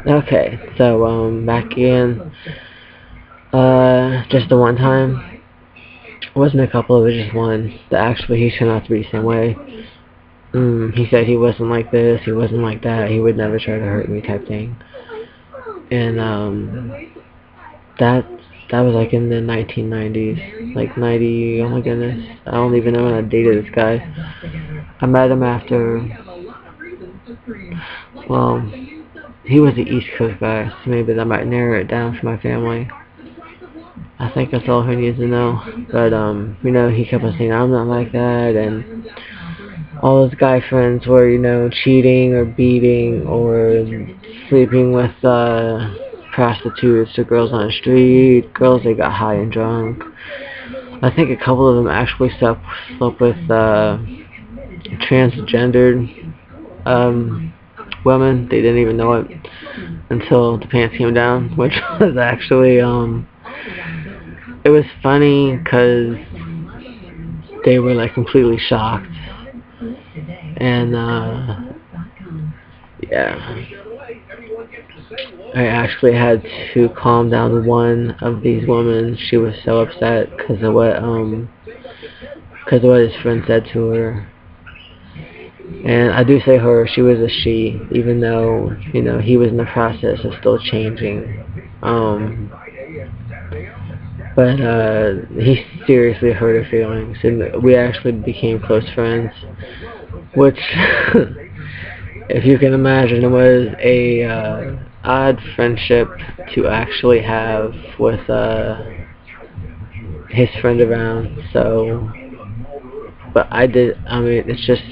Okay, so back in just the one time. It wasn't a couple, it was just one. That actually he turned out to be the same way. He said he wasn't like this, he wasn't like that, he would never try to hurt me type thing. And that that was like in the 1990s, like 90. Oh my goodness, I don't even know when I dated this guy. I met him after, well, he was the East Coast guy, so maybe that might narrow it down for my family. I think that's all he needs to know. But he kept on saying I'm not like that, and all his guy friends were, cheating or beating or sleeping with prostitutes or girls on the street, girls that got high and drunk. I think a couple of them actually slept with transgendered women. They didn't even know it until the pants came down, which was actually it was funny because they were like completely shocked, and yeah, I actually had to calm down one of these women. She was so upset because of what his friend said to her. And I do say her, she was a she, even though, he was in the process of still changing. But he seriously hurt her feelings, and we actually became close friends, which, if you can imagine, it was a odd friendship to actually have with his friend around. So, but I mean, it's just,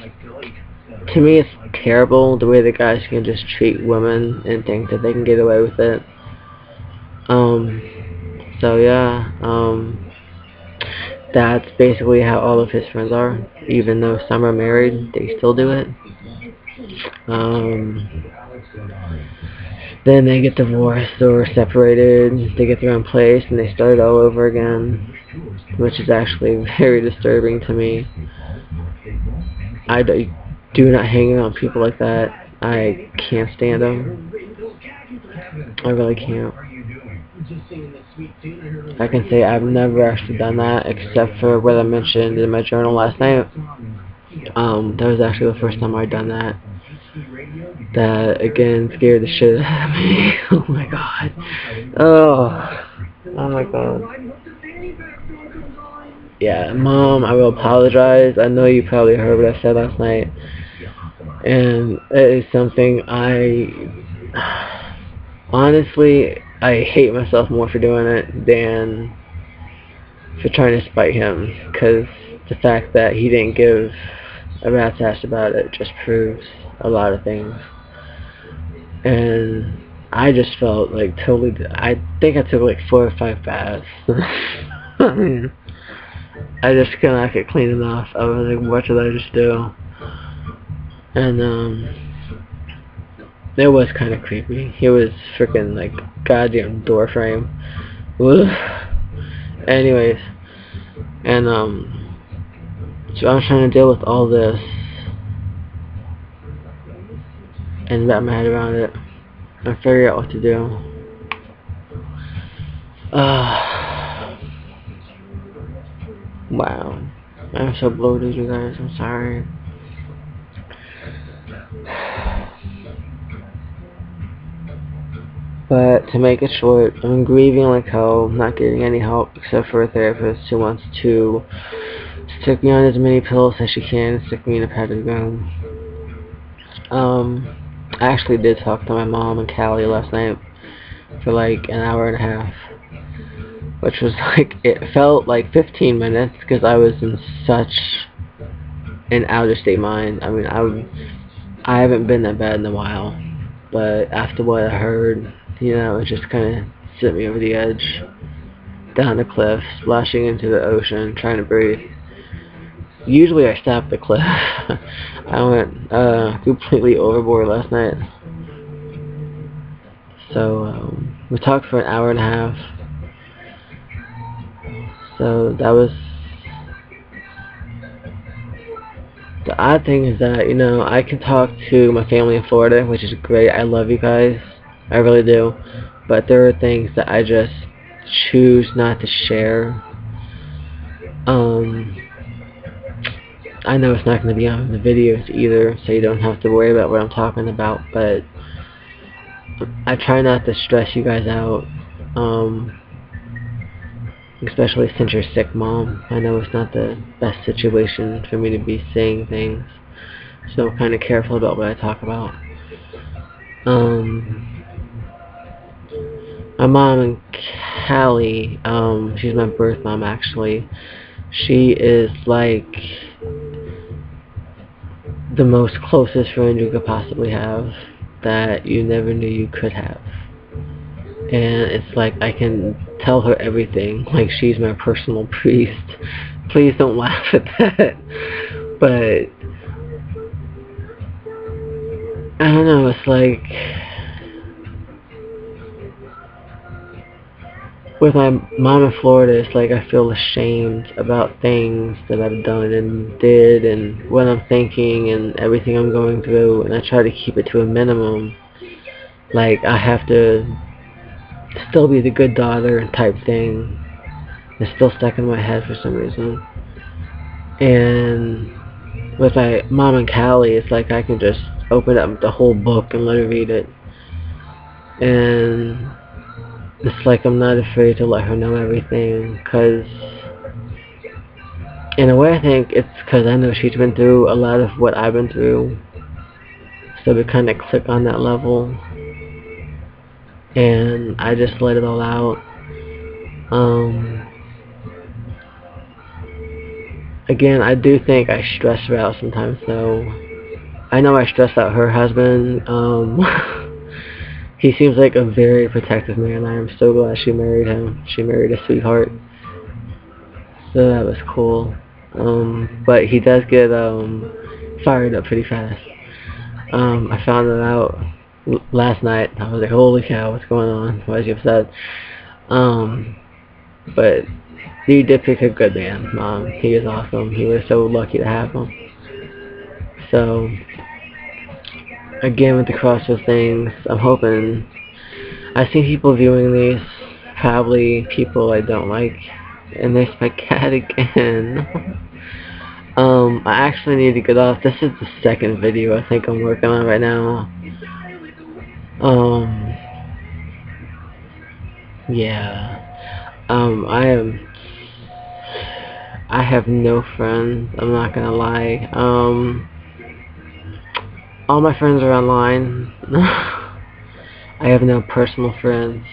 to me, it's terrible the way the guys can just treat women and think that they can get away with it. So yeah, that's basically how all of his friends are. Even though some are married, they still do it. Then they get divorced or separated, they get their own place, and they start all over again, which is actually very disturbing to me. I do not hang around people like that. I can't stand them. I really can't. I can say I've never actually done that, except for what I mentioned in my journal last night. That was actually the first time I'd done that. That, again, scared the shit out of me. Oh my god. Oh my god. Yeah, Mom, I will apologize. I know you probably heard what I said last night. And it is something honestly, I hate myself more for doing it than for trying to spite him. Because the fact that he didn't give a rat's ass about it just proves a lot of things. And I just felt like totally, I think I took like 4 or 5 baths. I mean, I just could not get clean enough. I was like, what did I just do? And it was kind of creepy. He was freaking like goddamn door frame. Ugh. Anyways, and so I was trying to deal with all this and wrap my head around it and figure out what to do. Wow. I'm so bloated, you guys. I'm sorry. But to make it short, I'm grieving like hell, not getting any help except for a therapist who wants to stick me on as many pills as she can and stick me in a padded room. I actually did talk to my mom and Callie last night for like an hour and a half, which was like, it felt like 15 minutes because I was in such an outer state mind. I mean, I haven't been that bad in a while, but after what I heard, it just kind of sent me over the edge, down the cliff, splashing into the ocean, trying to breathe. Usually I stop at the cliff. I went completely overboard last night. So we talked for an hour and a half. So that was The odd thing is that, you know, I can talk to my family in Florida, which is great. I love you guys. I really do. But there are things that I just choose not to share. Um, I know it's not going to be on the videos either, so you don't have to worry about what I'm talking about, but I try not to stress you guys out. Especially since you're sick, Mom. I know it's not the best situation for me to be saying things, so I'm kind of careful about what I talk about. My mom and Callie, she's my birth mom actually. She is like the most closest friend you could possibly have that you never knew you could have. And it's like I can tell her everything, like she's my personal priest. Please don't laugh at that. But I don't know, it's like with my mom in Florida, it's like I feel ashamed about things that I've done and did and what I'm thinking and everything I'm going through, and I try to keep it to a minimum. Like I have to still be the good daughter type thing. It's still stuck in my head for some reason. And with my mom and Callie, it's like I can just open up the whole book and let her read it. And it's like I'm not afraid to let her know everything, because in a way I think it's because I know she's been through a lot of what I've been through. So we kind of click on that level. And I just let it all out. Again, I do think I stress her out sometimes, though. I know I stress out her husband. He seems like a very protective man. I am so glad she married him. She married a sweetheart. So that was cool. But he does get fired up pretty fast. I found it out last night. I was like, holy cow, what's going on? Why is he upset? But you did pick a good man, Mom. He is awesome. He was so lucky to have him. So, again, with the Crossroads things, I'm hoping... I see people viewing these, probably people I don't like, and there's my cat again. I actually need to get off. This is the second video I think I'm working on right now. Yeah. I have no friends, I'm not gonna lie. All my friends are online. I have no personal friends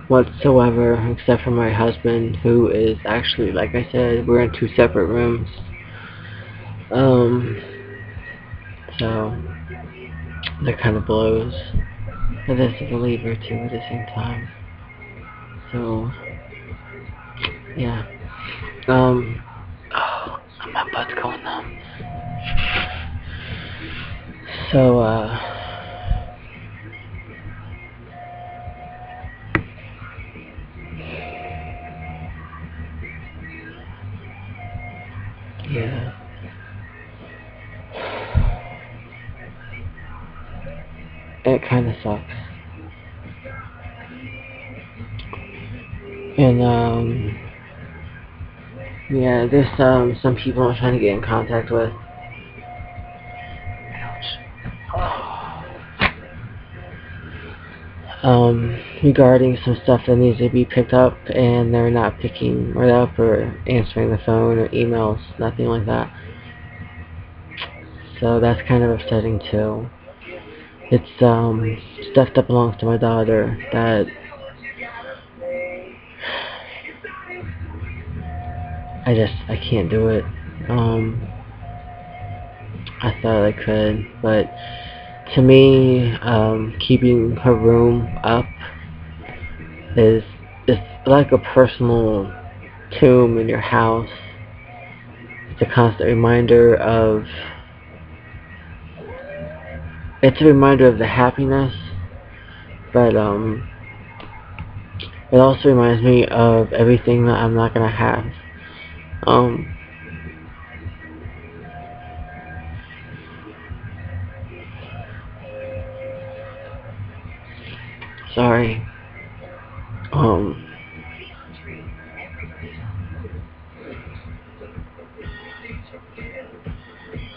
whatsoever, except for my husband, who is actually, like I said, we're in 2 separate rooms. So that kind of blows. But this is a believer too at the same time. So yeah. Oh, my butt's going numb. So yeah. It kind of sucks. And yeah, there's some people I'm trying to get in contact with. Regarding some stuff that needs to be picked up, and they're not picking it up or answering the phone or emails, nothing like that. So that's kind of upsetting too. It's stuff that belongs to my daughter that I can't do it. I thought I could, but to me, keeping her room up is like a personal tomb in your house. It's a constant reminder of... It's a reminder of the happiness, but it also reminds me of everything that I'm not gonna have. Sorry.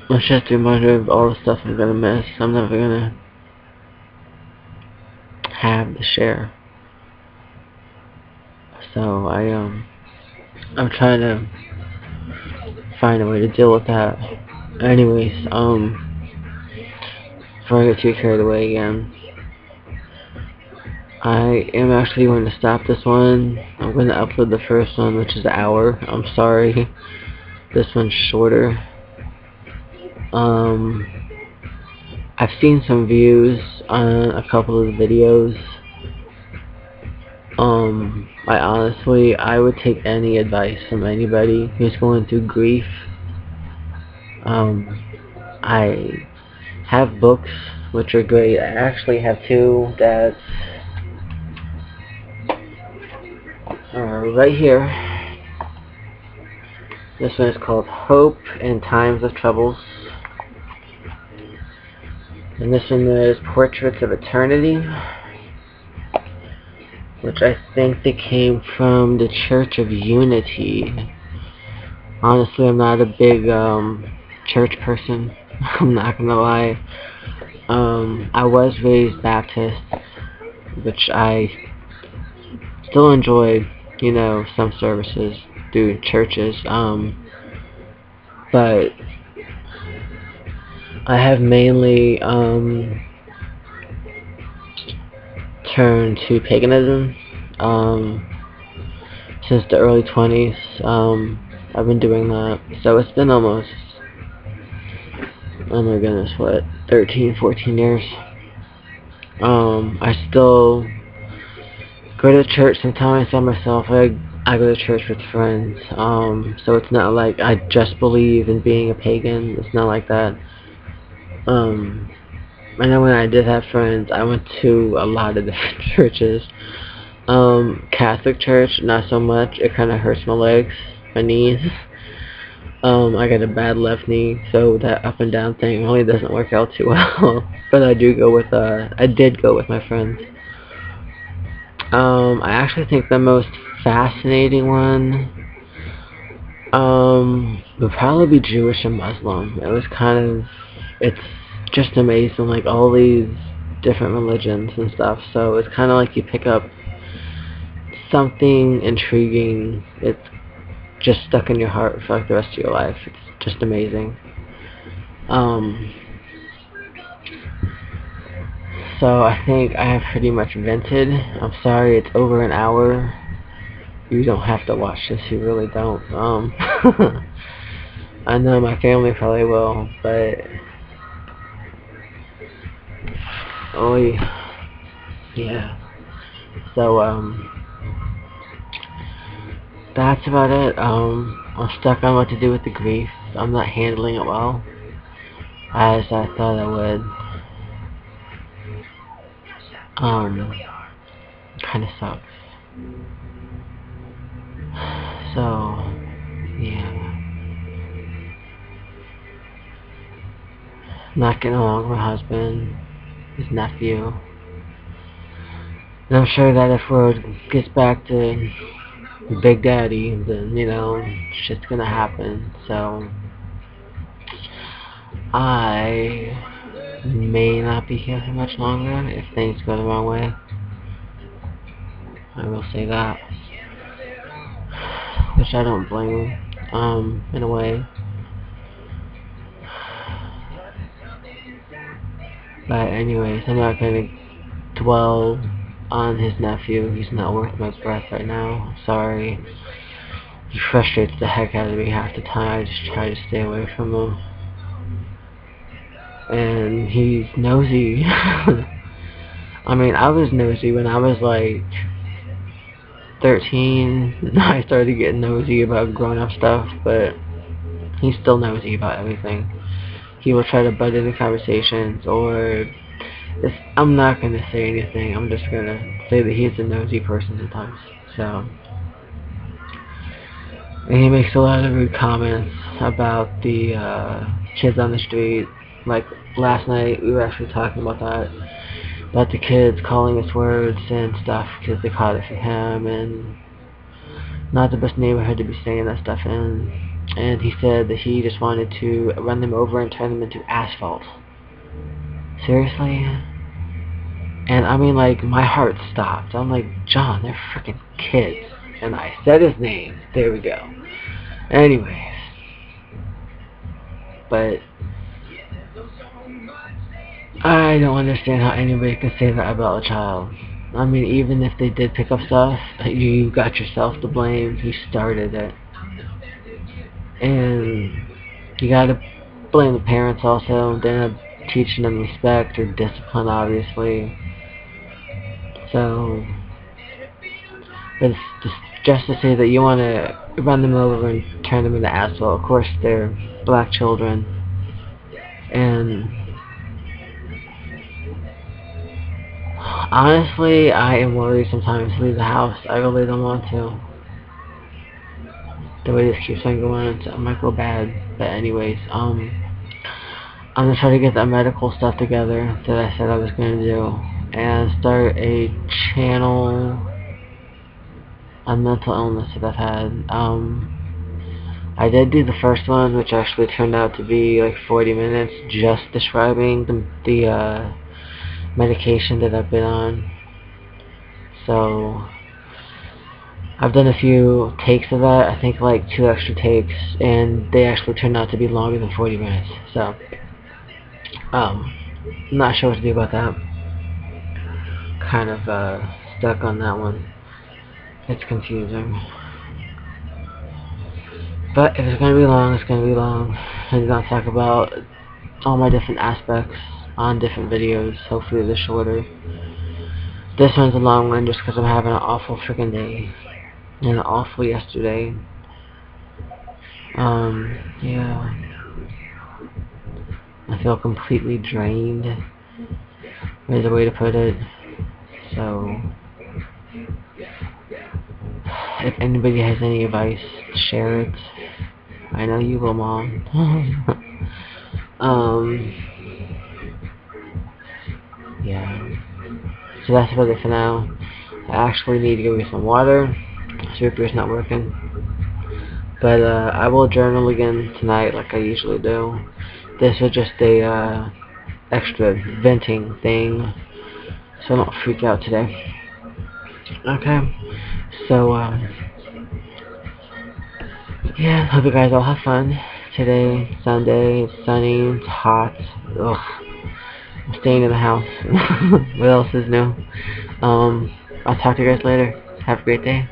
It's just a reminder of all the stuff I'm gonna miss. I'm never gonna have to share. So I'm trying to find a way to deal with that. Anyways, before I get too carried away again, I am actually going to stop this one. I'm going to upload the first one, which is an hour. I'm sorry. This one's shorter. I've seen some views on a couple of the videos. I would take any advice from anybody who's going through grief. I have books which are great. I actually have two that are right here. This one is called Hope in Times of Troubles. And this one is Portraits of Eternity, which I think they came from the Church of Unity. Honestly, I'm not a big church person. I'm not gonna lie. I was raised Baptist, which I still enjoy, some services through churches. But I have mainly turned to paganism since the early 20s. I've been doing that, so it's been almost, oh my goodness, what, 13, 14 years. I still go to church sometimes by myself. I go to church with friends, so it's not like I just believe in being a pagan. It's not like that. I know when I did have friends, I went to a lot of different churches. Catholic church, not so much. It kind of hurts my legs, my knees. I got a bad left knee, so that up and down thing really doesn't work out too well. But I did go with my friends. I actually think the most fascinating one would probably be Jewish and Muslim. It's just amazing, like all these different religions and stuff. So it's kind of like you pick up something intriguing. It's just stuck in your heart for like the rest of your life. It's just amazing. So I think I have pretty much vented. I'm sorry it's over an hour. You don't have to watch this, you really don't. I know my family probably will, but yeah. So that's about it. I'm stuck on what to do with the grief. I'm not handling it well, as I thought I would. Kinda sucks. So, yeah. Not getting along with my husband, his nephew. And I'm sure that if word gets back to Big Daddy, then, shit's gonna happen. So, I may not be here for much longer if things go the wrong way. I will say that. Which I don't blame him, in a way. But anyways, I'm not gonna dwell on his nephew. He's not worth my breath right now. Sorry. He frustrates the heck out of me half the time. I just try to stay away from him. And he's nosy. I mean, I was nosy when I was like 13. I started getting nosy about grown-up stuff, but he's still nosy about everything. He will try to butt into conversations, or I'm not going to say anything. I'm just going to say that he's a nosy person sometimes. So, and he makes a lot of rude comments about the kids on the street. Like last night, we were actually talking about that. about the kids calling us words and stuff because they caught it from him, and not the best neighborhood to be saying that stuff in. And he said that he just wanted to run them over and turn them into asphalt. Seriously? And I mean, like, my heart stopped. I'm like, John, they're freaking kids. And I said his name. There we go. Anyways. But I don't understand how anybody can say that about a child. I mean, even if they did pick up stuff, you got yourself to blame. You started it. And you gotta blame the parents also. They're not teaching them respect or discipline, obviously. So, but it's just to say that you want to run them over and turn them into asphalt. Of course, they're black children. And honestly, I am worried sometimes to leave the house. I really don't want to. The way this keeps on going, it might go bad. But anyways, I'm gonna try to get that medical stuff together that I said I was gonna do, and start a channel on mental illness that I've had. I did do the first one, which actually turned out to be like 40 minutes, just describing the medication that I've been on. So I've done a few takes of that, I think like 2 extra takes, and they actually turned out to be longer than 40 minutes. So I'm not sure what to do about that. Kind of stuck on that one. It's confusing. But if it's going to be long, it's going to be long. I'm going to talk about all my different aspects on different videos. Hopefully they're shorter. This one's a long one just because I'm having an awful freaking day. And an awful yesterday. Yeah. I feel completely drained. There's a way to put it. So, if anybody has any advice, share it. I know you will, Mom. Yeah. So that's about it for now. I actually need to go get some water. Super's not working. But I will journal again tonight like I usually do. This was just a extra venting thing, so I don't freak out today. Okay. So yeah, hope you guys all have fun. Today, Sunday, it's sunny, it's hot. Ugh. I'm staying in the house. What else is new? I'll talk to you guys later. Have a great day.